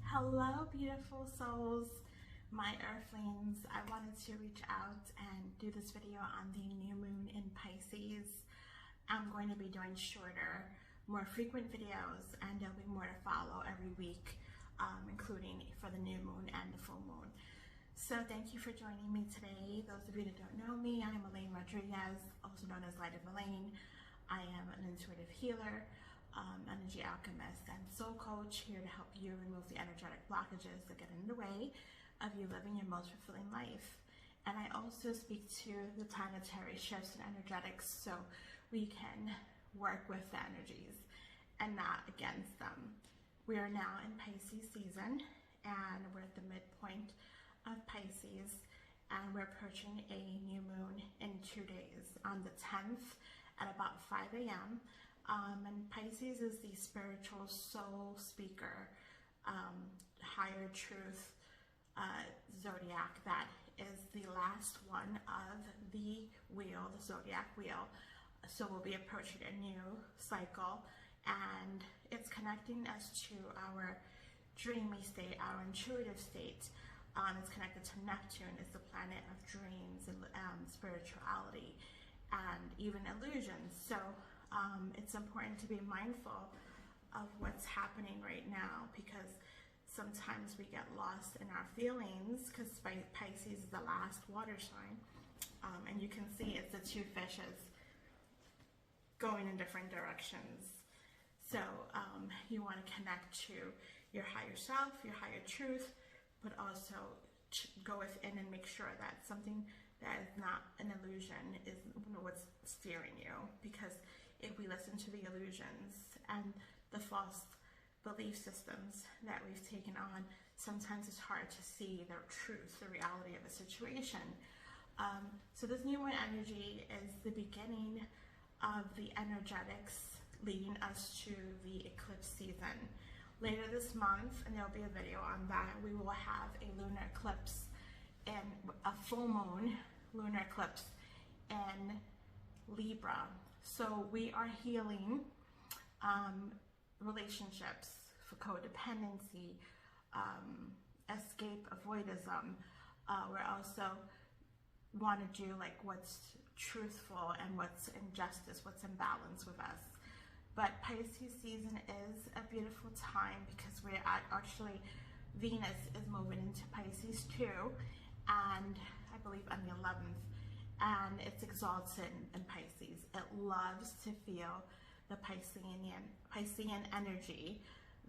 Hello, beautiful souls, my earthlings. I wanted to reach out and do this video on the new moon in Pisces. I'm going to be doing shorter, more frequent videos, and there'll be more to follow every week, including for the new moon and the full moon. So thank you for joining me today. Those of you that don't know me, I am Elaine Rodriguez, also known as Light of Elaine. I am an intuitive healer, energy alchemist, and soul coach, here to help you remove the energetic blockages that get in the way of you living your most fulfilling life. And I also speak to the planetary shifts and energetics so we can work with the energies and not against them. We are now in Pisces season, and we're at the midpoint of Pisces, and we're approaching a new moon in 2 days on the 10th at about 5 a.m. And Pisces is the spiritual soul speaker, higher truth zodiac that is the last one of the wheel, the zodiac wheel. So we'll be approaching a new cycle, and it's connecting us to our dreamy state, our intuitive state. It's connected to Neptune, is the planet of dreams and spirituality and even illusions. So it's important to be mindful of what's happening right now, because sometimes we get lost in our feelings, because Pisces is the last water sign, and you can see it's the two fishes going in different directions. So you want to connect to your higher self, your higher truth, but also go within and make sure that something that is not an illusion is what's steering you. Because if we listen to the illusions and the false belief systems that we've taken on, sometimes it's hard to see the truth, the reality of a situation. So this new moon energy is the beginning of the energetics leading us to the eclipse season. Later this month, and there'll be a video on that, we will have a lunar eclipse and a full moon lunar eclipse in Libra. So we are healing relationships for codependency, escape, avoidism. We're also want to do like what's truthful and what's in justice, what's in balance with us. But Pisces season is a beautiful time because we're actually, Venus is moving into Pisces too, and I believe on the 11th, and it's exalted in Pisces. It loves to feel the Piscean energy,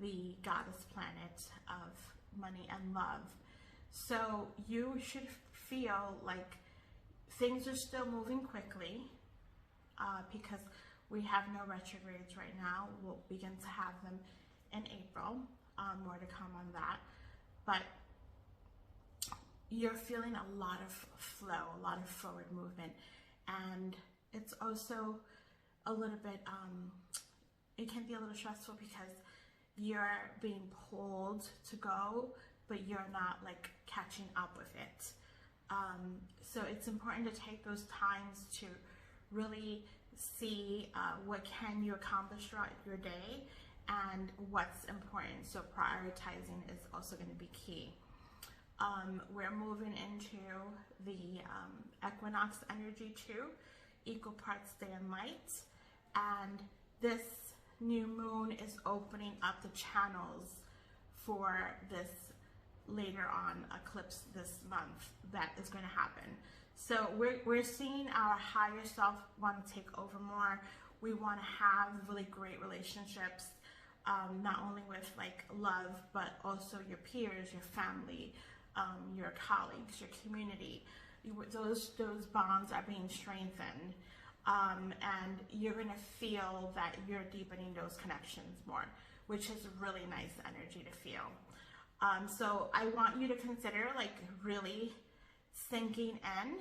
the goddess planet of money and love. So you should feel like things are still moving quickly, because we have no retrogrades right now. We'll begin to have them in April. More to come on that. But you're feeling a lot of flow, a lot of forward movement. And it's also a little bit, it can be a little stressful because you're being pulled to go, but you're not like catching up with it. So it's important to take those times to really see what can you accomplish throughout your day and what's important. So prioritizing is also going to be key. We're moving into the equinox energy too, equal parts day and night, and this new moon is opening up the channels for this later on eclipse this month that is going to happen. So we're seeing our higher self want to take over more. We want to have really great relationships, not only with like love, but also your peers, your family, your colleagues, your community. Those bonds are being strengthened, and you're going to feel that you're deepening those connections more, which is really nice energy to feel. So I want you to consider like really sinking in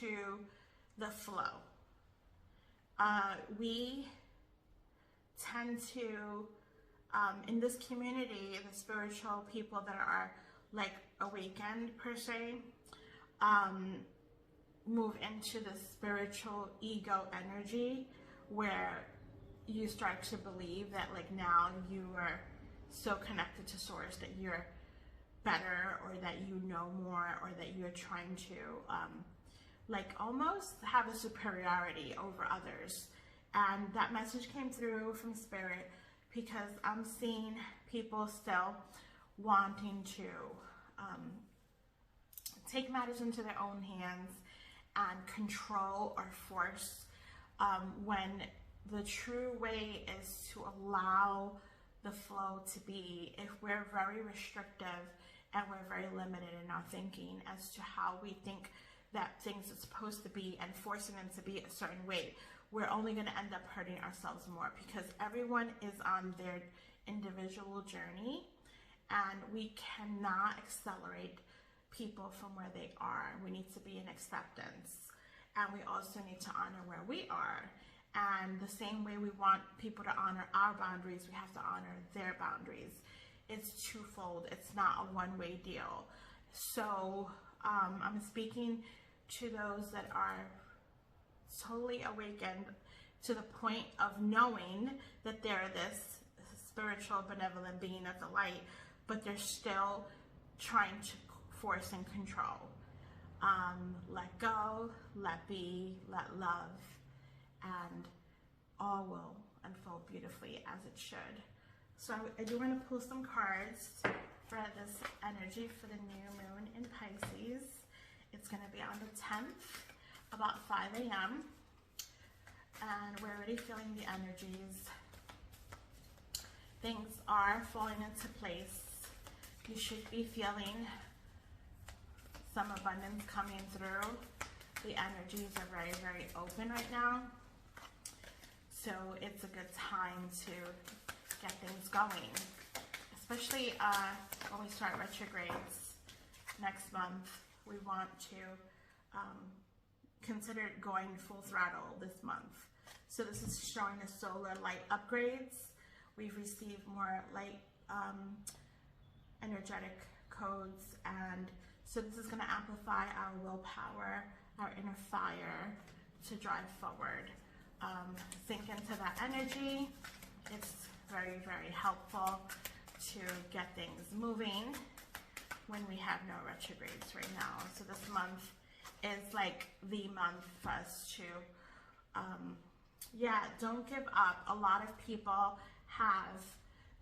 to the flow. We tend to, in this community, the spiritual people that are like awakened per se, move into the spiritual ego energy where you start to believe that like now you are so connected to source that you're better, or that you know more, or that you're trying to like almost have a superiority over others. And that message came through from Spirit, because I'm seeing people still wanting to take matters into their own hands and control or force, when the true way is to allow the flow to be. If we're very restrictive and we're very limited in our thinking as to how we think that things are supposed to be, and forcing them to be a certain way, we're only going to end up hurting ourselves more, because everyone is on their individual journey, and we cannot accelerate people from where they are. We need to be in acceptance, and we also need to honor where we are. And the same way we want people to honor our boundaries, we have to honor their boundaries. It's twofold. It's not a one-way deal. So I'm speaking to those that are totally awakened to the point of knowing that they're this spiritual, benevolent being of the light, but they're still trying to force and control. Let go, let be, let love, and all will unfold beautifully as it should. So I do want to pull some cards for this energy for the new moon in Pisces. It's going to be on the 10th, about 5 a.m. And we're already feeling the energies. Things are falling into place. You should be feeling some abundance coming through. The energies are very, very open right now. So it's a good time to get things going. Especially when we start retrogrades next month. We want to consider going full throttle this month. So this is showing the solar light upgrades. We've received more light energetic codes, and so this is going to amplify our willpower, our inner fire to drive forward. Sink into that energy. It's very, very helpful to get things moving when we have no retrogrades right now. So this month is like the month for us to, yeah, don't give up. A lot of people have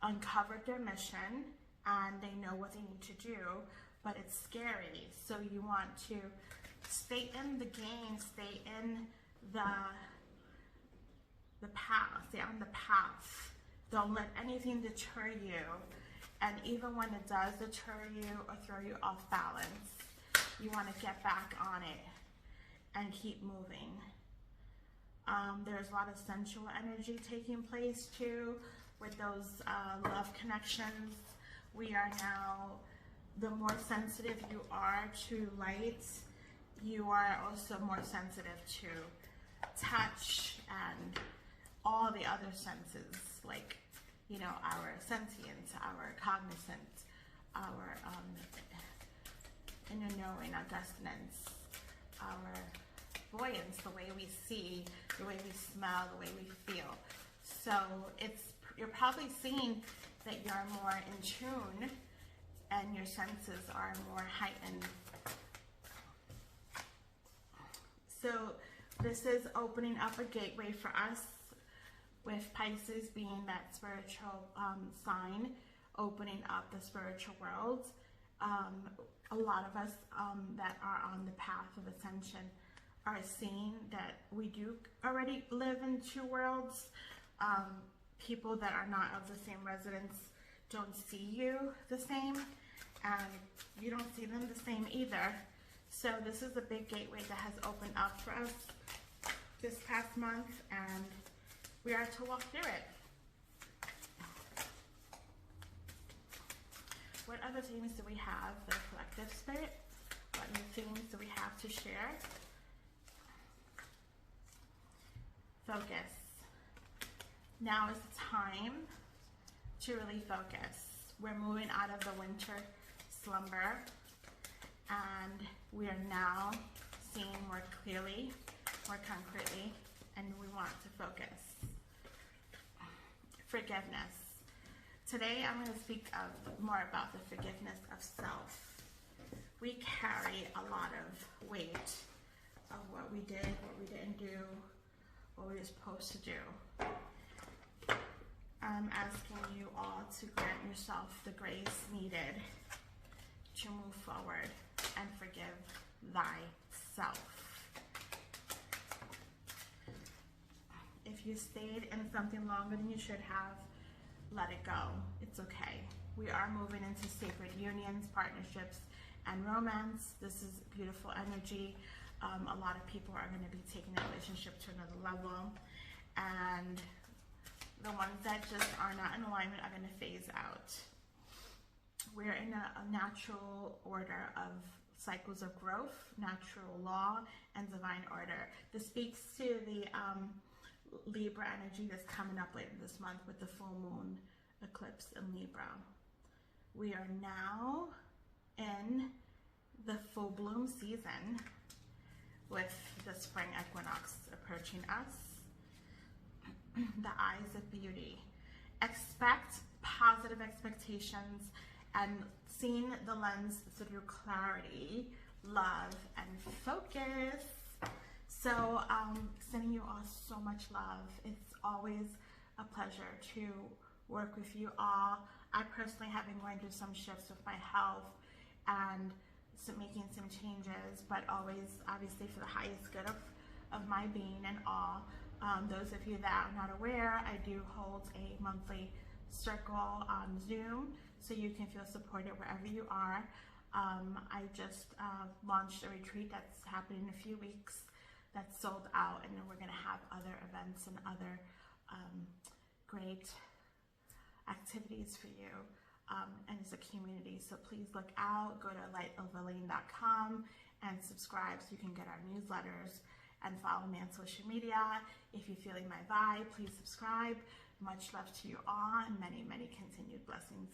uncovered their mission and they know what they need to do, but it's scary. So you want to stay in the game, stay in the path, stay on the path. Don't let anything deter you. And even when it does deter you or throw you off balance, you want to get back on it and keep moving. There's a lot of sensual energy taking place too with those love connections. We are now, the more sensitive you are to light, you are also more sensitive to touch and all the other senses, like, you know, our sentience, our cognizance, our inner knowing, our dissonance, our voyance, the way we see, the way we smell, the way we feel. So you're probably seeing that you're more in tune and your senses are more heightened. So this is opening up a gateway for us, with Pisces being that spiritual sign, opening up the spiritual world. A lot of us that are on the path of ascension are seeing that we do already live in two worlds. People that are not of the same resonance don't see you the same, and you don't see them the same either. So this is a big gateway that has opened up for us this past month, and we are to walk through it. What other themes do we have? The collective spirit. What new themes do we have to share? Focus. Now is the time to really focus. We're moving out of the winter slumber, and we are now seeing more clearly, more concretely, and we want to focus. Forgiveness. Today I'm going to speak more about the forgiveness of self. We carry a lot of weight of what we did, what we didn't do, what we were supposed to do. I'm asking you all to grant yourself the grace needed to move forward and forgive thyself. If you stayed in something longer than you should have, let it go. It's okay. We are moving into sacred unions, partnerships, and romance. This is beautiful energy. A lot of people are going to be taking the relationship to another level, and the ones that just are not in alignment are going to phase out. We're in a natural order of cycles of growth, natural law, and divine order. This speaks to the Libra energy that's coming up later this month with the full moon eclipse in Libra. We are now in the full bloom season with the spring equinox approaching us. The eyes of beauty. Expect positive expectations and seeing the lens through clarity, love, and focus. So sending you all so much love. It's always a pleasure to work with you all. I personally have been going through some shifts with my health and making some changes, but always obviously for the highest good of my being and all. Those of you that are not aware, I do hold a monthly circle on Zoom, so you can feel supported wherever you are. I just launched a retreat that's happening in a few weeks that's sold out, and then we're going to have other events and other great activities for you. And it's a community, so please look out. Go to lightoverlane.com and subscribe so you can get our newsletters, and follow me on social media. If you're feeling my vibe, please subscribe. Much love to you all, and many, many continued blessings.